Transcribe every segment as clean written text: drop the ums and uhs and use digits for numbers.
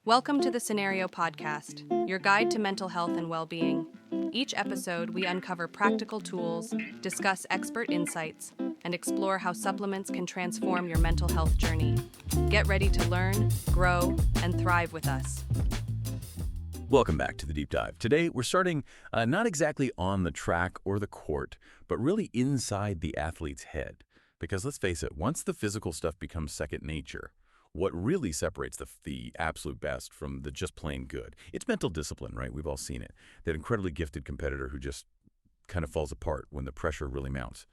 Welcome to the Scenario Podcast, your guide to mental health and well-being. Each episode, we uncover practical tools, discuss expert insights, and explore how supplements can transform your mental health journey. Get ready to learn, grow, and thrive with us. Welcome back to the Deep Dive. Today, we're starting not exactly on the track or the court, but really inside the athlete's head. Because let's face it, once the physical stuff becomes second nature, what really separates the absolute best from the just plain good, it's mental discipline, right? We've all seen it. That incredibly gifted competitor who just kind of falls apart when the pressure really mounts.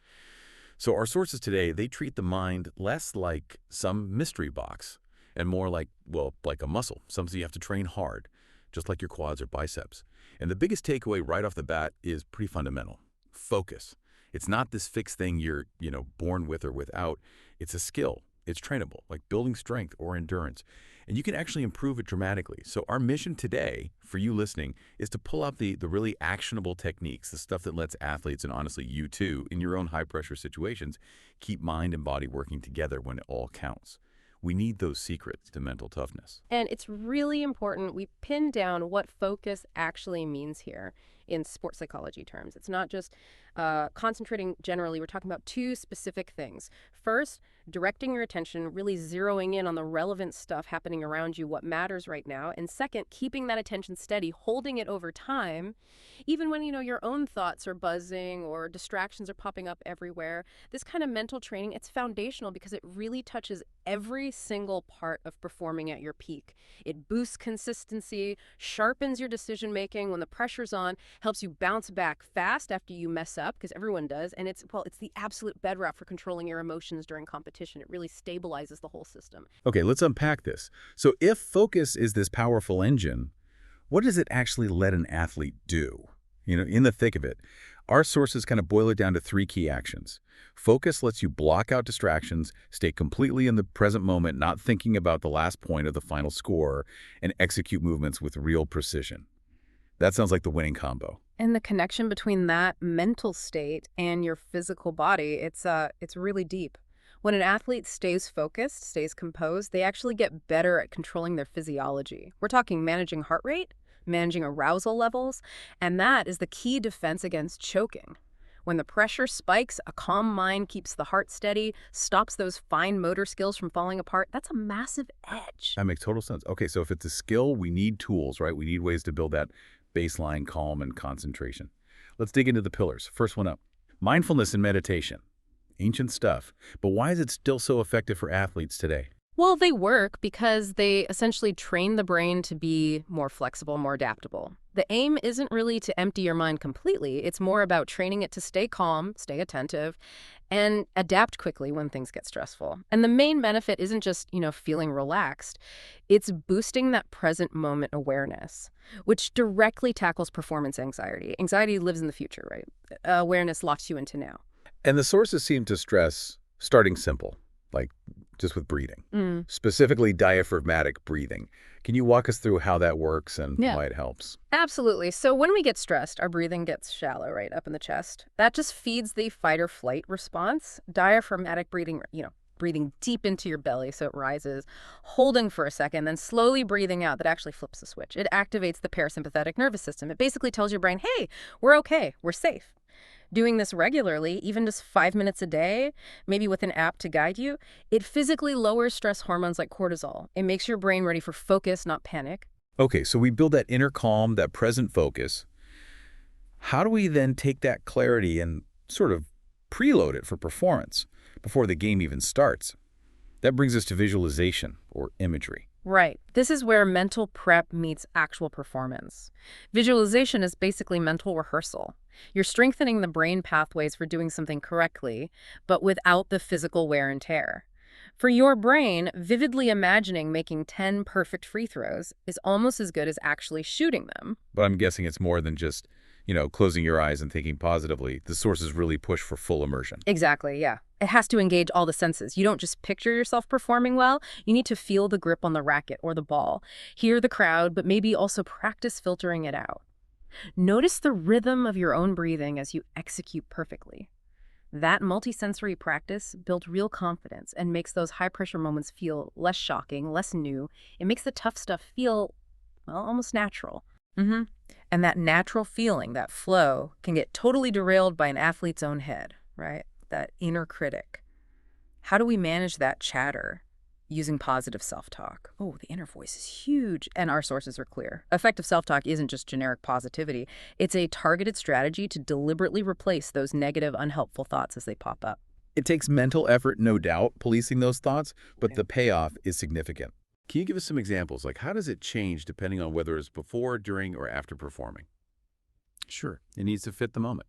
So our sources today, they treat the mind less like some mystery box and more like a muscle, something you have to train hard, just like your quads or biceps. And the biggest takeaway right off the bat is pretty fundamental. Focus. It's not this fixed thing you're, born with or without. It's a skill. It's trainable, like building strength or endurance. And you can actually improve it dramatically. So our mission today, for you listening, is to pull out the really actionable techniques, the stuff that lets athletes, and honestly you too, in your own high-pressure situations, keep mind and body working together when it all counts. We need those secrets to mental toughness. And it's really important we pin down what focus actually means here in sports psychology terms. It's not just concentrating generally. We're talking about two specific things. First, directing your attention, really zeroing in on the relevant stuff happening around you, what matters right now. And second, keeping that attention steady, holding it over time, even when, your own thoughts are buzzing or distractions are popping up everywhere. This kind of mental training, it's foundational because it really touches every single part of performing at your peak. It boosts consistency, sharpens your decision-making when the pressure's on, helps you bounce back fast after you mess up, because everyone does, and it's the absolute bedrock for controlling your emotions during competition. It really stabilizes the whole system. Okay, let's unpack this. So if focus is this powerful engine, what does it actually let an athlete do? In the thick of it, our sources kind of boil it down to three key actions. Focus lets you block out distractions, stay completely in the present moment, not thinking about the last point of the final score, and execute movements with real precision. That sounds like the winning combo. And the connection between that mental state and your physical body, it's really deep. When an athlete stays focused, stays composed, they actually get better at controlling their physiology. We're talking managing heart rate, managing arousal levels, and that is the key defense against choking. When the pressure spikes, a calm mind keeps the heart steady, stops those fine motor skills from falling apart. That's a massive edge. That makes total sense. Okay, so if it's a skill, we need tools, right? We need ways to build that baseline calm and concentration. Let's dig into the pillars. First one up, mindfulness and meditation. Ancient stuff, but why is it still so effective for athletes today? Well, they work because they essentially train the brain to be more flexible, more adaptable. The aim isn't really to empty your mind completely. It's more about training it to stay calm, stay attentive, and adapt quickly when things get stressful. And the main benefit isn't just, feeling relaxed. It's boosting that present moment awareness, which directly tackles performance anxiety. Anxiety lives in the future, right? Awareness locks you into now. And the sources seem to stress starting simple, like just with breathing, specifically diaphragmatic breathing. Can you walk us through how that works and why it helps? Absolutely. So when we get stressed, our breathing gets shallow, right up in the chest. That just feeds the fight or flight response. Diaphragmatic breathing, breathing deep into your belly so it rises, holding for a second, then slowly breathing out, that actually flips the switch. It activates the parasympathetic nervous system. It basically tells your brain, hey, we're okay, we're safe. Doing this regularly, even just 5 minutes a day, maybe with an app to guide you, it physically lowers stress hormones like cortisol. It makes your brain ready for focus, not panic. Okay, so we build that inner calm, that present focus. How do we then take that clarity and sort of preload it for performance before the game even starts? That brings us to visualization or imagery. Right. This is where mental prep meets actual performance. Visualization is basically mental rehearsal. You're strengthening the brain pathways for doing something correctly, but without the physical wear and tear. For your brain, vividly imagining making 10 perfect free throws is almost as good as actually shooting them. But I'm guessing it's more than just, closing your eyes and thinking positively. The sources really push for full immersion. Exactly, yeah. It has to engage all the senses. You don't just picture yourself performing well. You need to feel the grip on the racket or the ball, hear the crowd, but maybe also practice filtering it out. Notice the rhythm of your own breathing as you execute perfectly. That multisensory practice builds real confidence and makes those high-pressure moments feel less shocking, less new. It makes the tough stuff feel, well, almost natural. Mm-hmm. And that natural feeling, that flow, can get totally derailed by an athlete's own head, right? That inner critic. How do we manage that chatter? Using positive self-talk. Oh, the inner voice is huge, and our sources are clear. Effective self-talk isn't just generic positivity. It's a targeted strategy to deliberately replace those negative, unhelpful thoughts as they pop up. It takes mental effort, no doubt, policing those thoughts, but the payoff is significant. Can you give us some examples? Like, how does it change depending on whether it's before, during, or after performing? Sure, it needs to fit the moment.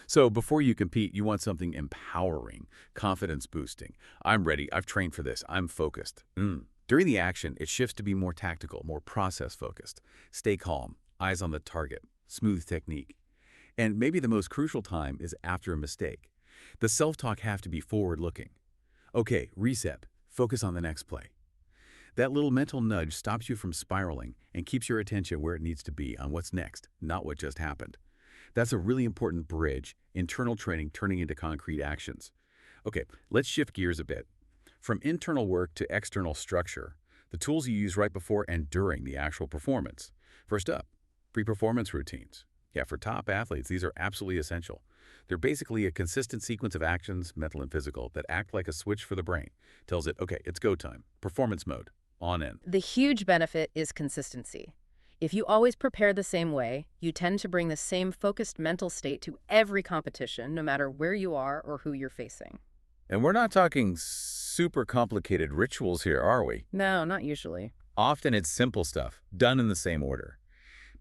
So before you compete, you want something empowering, confidence-boosting. I'm ready. I've trained for this. I'm focused. During the action, it shifts to be more tactical, more process-focused. Stay calm, eyes on the target, smooth technique. And maybe the most crucial time is after a mistake. The self-talk have to be forward-looking. Okay, reset. Focus on the next play. That little mental nudge stops you from spiraling and keeps your attention where it needs to be on what's next, not what just happened. That's a really important bridge, internal training turning into concrete actions. Okay, let's shift gears a bit. From internal work to external structure, the tools you use right before and during the actual performance. First up, pre-performance routines. Yeah, for top athletes, these are absolutely essential. They're basically a consistent sequence of actions, mental and physical, that act like a switch for the brain. Tells it, okay, it's go time, performance mode, on in. The huge benefit is consistency. If you always prepare the same way, you tend to bring the same focused mental state to every competition, no matter where you are or who you're facing. And we're not talking super complicated rituals here, are we? No, not usually. Often it's simple stuff, done in the same order.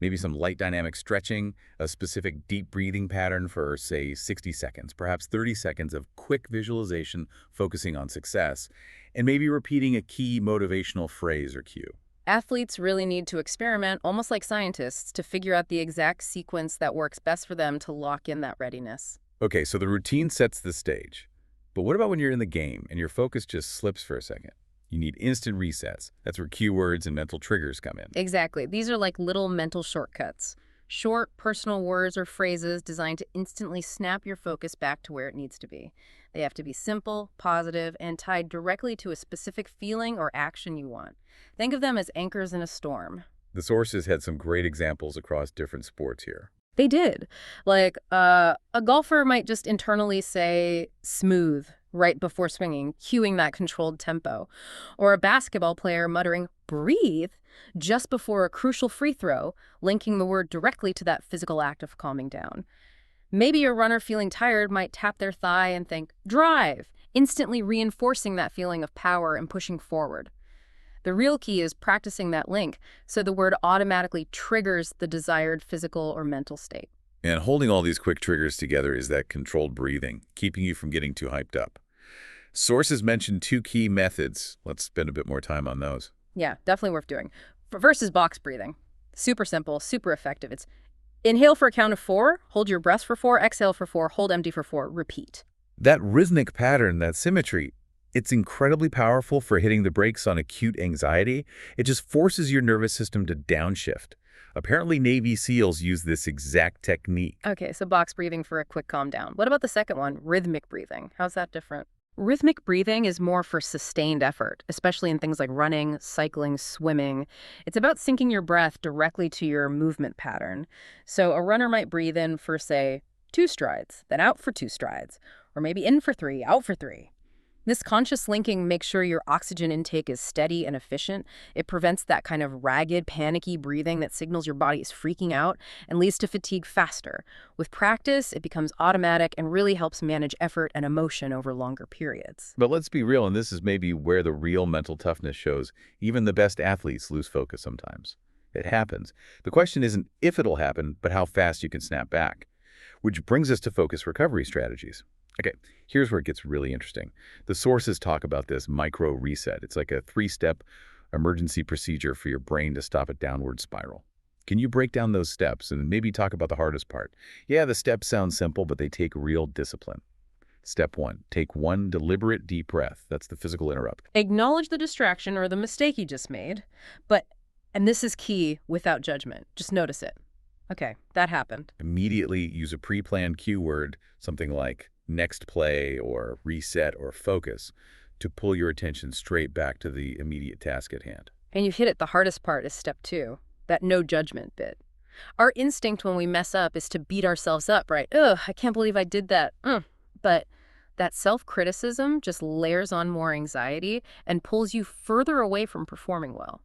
Maybe some light dynamic stretching, a specific deep breathing pattern for, say, 60 seconds, perhaps 30 seconds of quick visualization focusing on success, and maybe repeating a key motivational phrase or cue. Athletes really need to experiment, almost like scientists, to figure out the exact sequence that works best for them to lock in that readiness. Okay, so the routine sets the stage. But what about when you're in the game and your focus just slips for a second? You need instant resets. That's where keywords and mental triggers come in. Exactly. These are like little mental shortcuts. Short, personal words or phrases designed to instantly snap your focus back to where it needs to be. They have to be simple, positive, and tied directly to a specific feeling or action you want. Think of them as anchors in a storm. The sources had some great examples across different sports here. They did. Like, a golfer might just internally say, smooth, right before swinging, cueing that controlled tempo. Or a basketball player muttering, breathe, just before a crucial free throw, linking the word directly to that physical act of calming down. Maybe a runner feeling tired might tap their thigh and think, drive, instantly reinforcing that feeling of power and pushing forward. The real key is practicing that link so the word automatically triggers the desired physical or mental state. And holding all these quick triggers together is that controlled breathing, keeping you from getting too hyped up. Sources mentioned two key methods. Let's spend a bit more time on those. Yeah, definitely worth doing. First is box breathing. Super simple, super effective. It's inhale for a count of 4, hold your breath for 4, exhale for 4, hold empty for 4, repeat. That rhythmic pattern, that symmetry, it's incredibly powerful for hitting the brakes on acute anxiety. It just forces your nervous system to downshift. Apparently, Navy SEALs use this exact technique. Okay, so box breathing for a quick calm down. What about the second one, rhythmic breathing? How's that different? Rhythmic breathing is more for sustained effort, especially in things like running, cycling, swimming. It's about syncing your breath directly to your movement pattern. So a runner might breathe in for, say, 2 strides, then out for 2 strides, or maybe in for 3, out for 3. This conscious linking makes sure your oxygen intake is steady and efficient. It prevents that kind of ragged, panicky breathing that signals your body is freaking out and leads to fatigue faster. With practice, it becomes automatic and really helps manage effort and emotion over longer periods. But let's be real, and this is maybe where the real mental toughness shows. Even the best athletes lose focus sometimes. It happens. The question isn't if it'll happen, but how fast you can snap back. Which brings us to focus recovery strategies. Okay, here's where it gets really interesting. The sources talk about this micro reset. It's like a 3-step emergency procedure for your brain to stop a downward spiral. Can you break down those steps and maybe talk about the hardest part? Yeah, the steps sound simple, but they take real discipline. Step 1, take 1 deliberate deep breath. That's the physical interrupt. Acknowledge the distraction or the mistake you just made, and this is key, without judgment. Just notice it. Okay, that happened. Immediately use a pre-planned cue word, something like, next play or reset or focus to pull your attention straight back to the immediate task at hand. And you've hit it. The hardest part is step 2, that no judgment bit. Our instinct when we mess up is to beat ourselves up, right? Ugh, I can't believe I did that. But that self-criticism just layers on more anxiety and pulls you further away from performing well.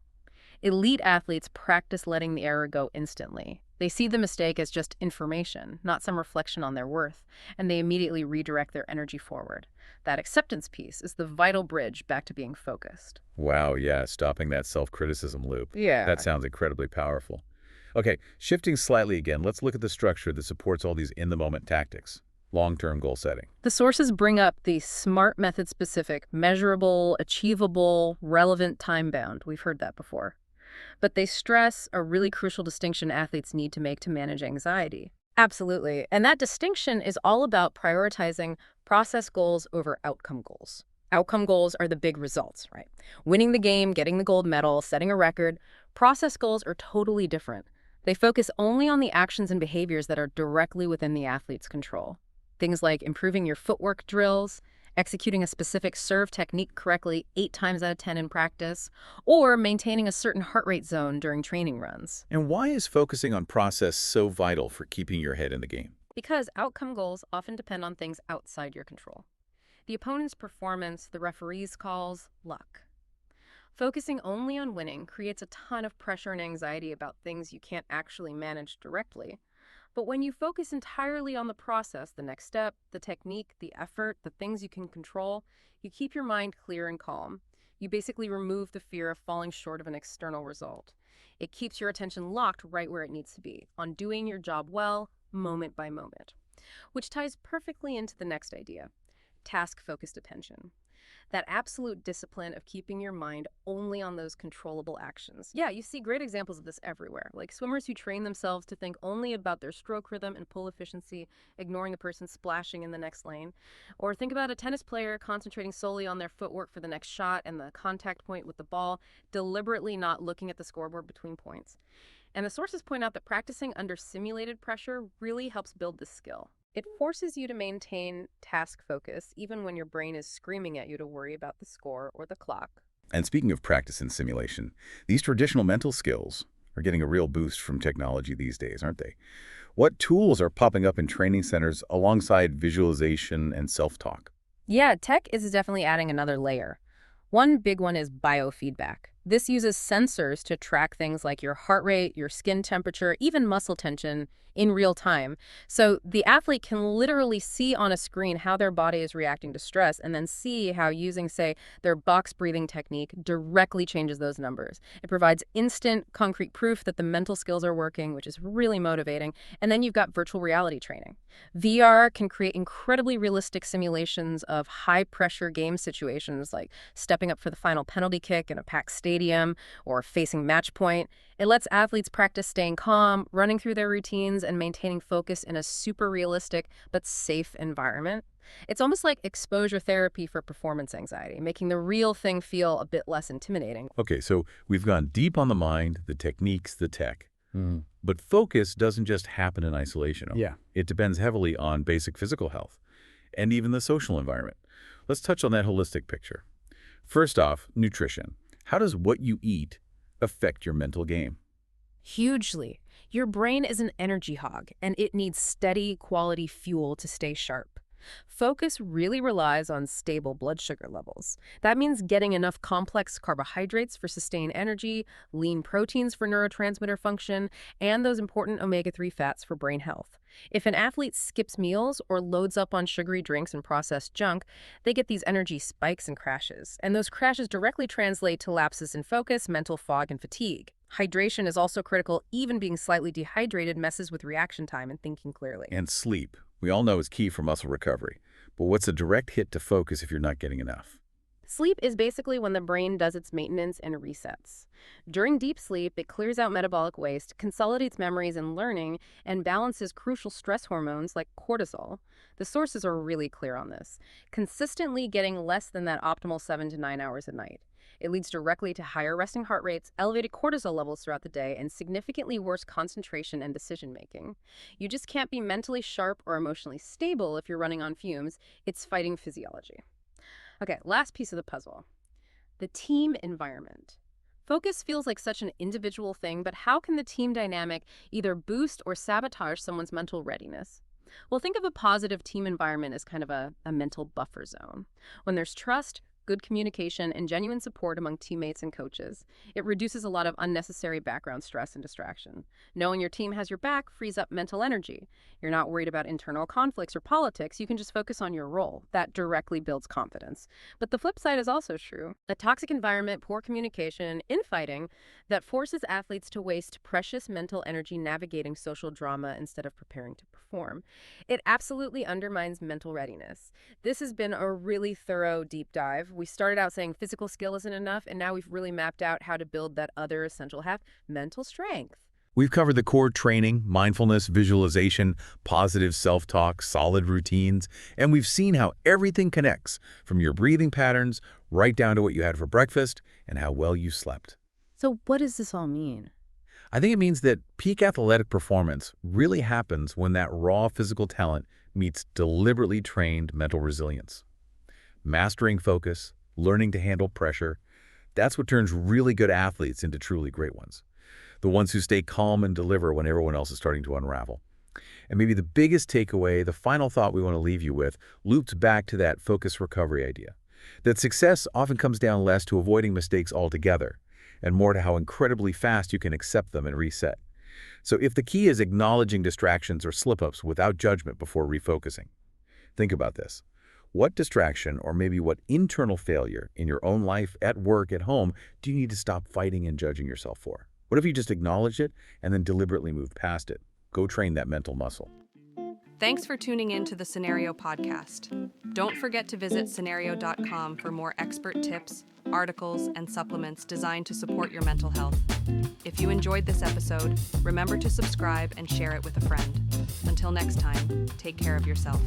Elite athletes practice letting the error go instantly. They see the mistake as just information, not some reflection on their worth, and they immediately redirect their energy forward. That acceptance piece is the vital bridge back to being focused. Wow, yeah, stopping that self-criticism loop. Yeah. That sounds incredibly powerful. Okay, shifting slightly again, let's look at the structure that supports all these in-the-moment tactics. Long-term goal setting. The sources bring up the SMART method-specific, measurable, achievable, relevant, time-bound. We've heard that before. But they stress a really crucial distinction athletes need to make to manage anxiety. Absolutely. And that distinction is all about prioritizing process goals over outcome goals. Outcome goals are the big results, right? Winning the game, getting the gold medal, setting a record. Process goals are totally different. They focus only on the actions and behaviors that are directly within the athlete's control. Things like improving your footwork drills, executing a specific serve technique correctly 8 times out of 10 in practice, or maintaining a certain heart rate zone during training runs. And why is focusing on process so vital for keeping your head in the game? Because outcome goals often depend on things outside your control. The opponent's performance, the referee's calls, luck. Focusing only on winning creates a ton of pressure and anxiety about things you can't actually manage directly. But when you focus entirely on the process, the next step, the technique, the effort, the things you can control, you keep your mind clear and calm. You basically remove the fear of falling short of an external result. It keeps your attention locked right where it needs to be, on doing your job well, moment by moment. Which ties perfectly into the next idea, task-focused attention. That absolute discipline of keeping your mind only on those controllable actions. Yeah, you see great examples of this everywhere, like swimmers who train themselves to think only about their stroke rhythm and pull efficiency, ignoring the person splashing in the next lane. Or think about a tennis player concentrating solely on their footwork for the next shot and the contact point with the ball, deliberately not looking at the scoreboard between points. And the sources point out that practicing under simulated pressure really helps build this skill. It forces you to maintain task focus even when your brain is screaming at you to worry about the score or the clock. And speaking of practice and simulation, these traditional mental skills are getting a real boost from technology these days, aren't they? What tools are popping up in training centers alongside visualization and self-talk? Yeah, tech is definitely adding another layer. One big one is biofeedback. This uses sensors to track things like your heart rate, your skin temperature, even muscle tension in real time. So the athlete can literally see on a screen how their body is reacting to stress and then see how using, say, their box breathing technique directly changes those numbers. It provides instant, concrete proof that the mental skills are working, which is really motivating. And then you've got virtual reality training. VR can create incredibly realistic simulations of high-pressure game situations like stepping up for the final penalty kick in a packed stadium or facing match point. It lets athletes practice staying calm, running through their routines, and maintaining focus in a super realistic but safe environment. It's almost like exposure therapy for performance anxiety, making the real thing feel a bit less intimidating. Okay, so we've gone deep on the mind, the techniques, the tech. But focus doesn't just happen in isolation. Yeah. It depends heavily on basic physical health and even the social environment. Let's touch on that holistic picture. First off, nutrition. How does what you eat affect your mental game? Hugely. Your brain is an energy hog, and it needs steady, quality fuel to stay sharp. Focus really relies on stable blood sugar levels. That means getting enough complex carbohydrates for sustained energy, lean proteins for neurotransmitter function, and those important omega-3 fats for brain health. If an athlete skips meals or loads up on sugary drinks and processed junk, they get these energy spikes and crashes. And those crashes directly translate to lapses in focus, mental fog, and fatigue. Hydration is also critical. Even being slightly dehydrated messes with reaction time and thinking clearly. And sleep, we all know, is key for muscle recovery. But what's a direct hit to focus if you're not getting enough? Sleep is basically when the brain does its maintenance and resets. During deep sleep, it clears out metabolic waste, consolidates memories and learning, and balances crucial stress hormones like cortisol. The sources are really clear on this. Consistently getting less than that optimal 7 to 9 hours a night. It leads directly to higher resting heart rates, elevated cortisol levels throughout the day, and significantly worse concentration and decision-making. You just can't be mentally sharp or emotionally stable if you're running on fumes. It's fighting physiology. Okay, last piece of the puzzle. The team environment. Focus feels like such an individual thing, but how can the team dynamic either boost or sabotage someone's mental readiness? Well, think of a positive team environment as kind of a mental buffer zone. When there's trust, good communication, and genuine support among teammates and coaches, it reduces a lot of unnecessary background stress and distraction. Knowing your team has your back frees up mental energy. You're not worried about internal conflicts or politics. You can just focus on your role. That directly builds confidence. But the flip side is also true. A toxic environment, poor communication, infighting that forces athletes to waste precious mental energy navigating social drama instead of preparing to perform. It absolutely undermines mental readiness. This has been a really thorough deep dive. We started out saying physical skill isn't enough, and now we've really mapped out how to build that other essential half, mental strength. We've covered the core training, mindfulness, visualization, positive self-talk, solid routines, and we've seen how everything connects, from your breathing patterns right down to what you had for breakfast and how well you slept. So what does this all mean? I think it means that peak athletic performance really happens when that raw physical talent meets deliberately trained mental resilience. Mastering focus, learning to handle pressure, that's what turns really good athletes into truly great ones. The ones who stay calm and deliver when everyone else is starting to unravel. And maybe the biggest takeaway, the final thought we want to leave you with, loops back to that focus recovery idea. That success often comes down less to avoiding mistakes altogether, and more to how incredibly fast you can accept them and reset. So if the key is acknowledging distractions or slip-ups without judgment before refocusing, think about this. What distraction or maybe what internal failure in your own life, at work, at home, do you need to stop fighting and judging yourself for? What if you just acknowledge it and then deliberately move past it? Go train that mental muscle. Thanks for tuning in to the Scenario Podcast. Don't forget to visit scenario.com for more expert tips, articles, and supplements designed to support your mental health. If you enjoyed this episode, remember to subscribe and share it with a friend. Until next time, take care of yourself.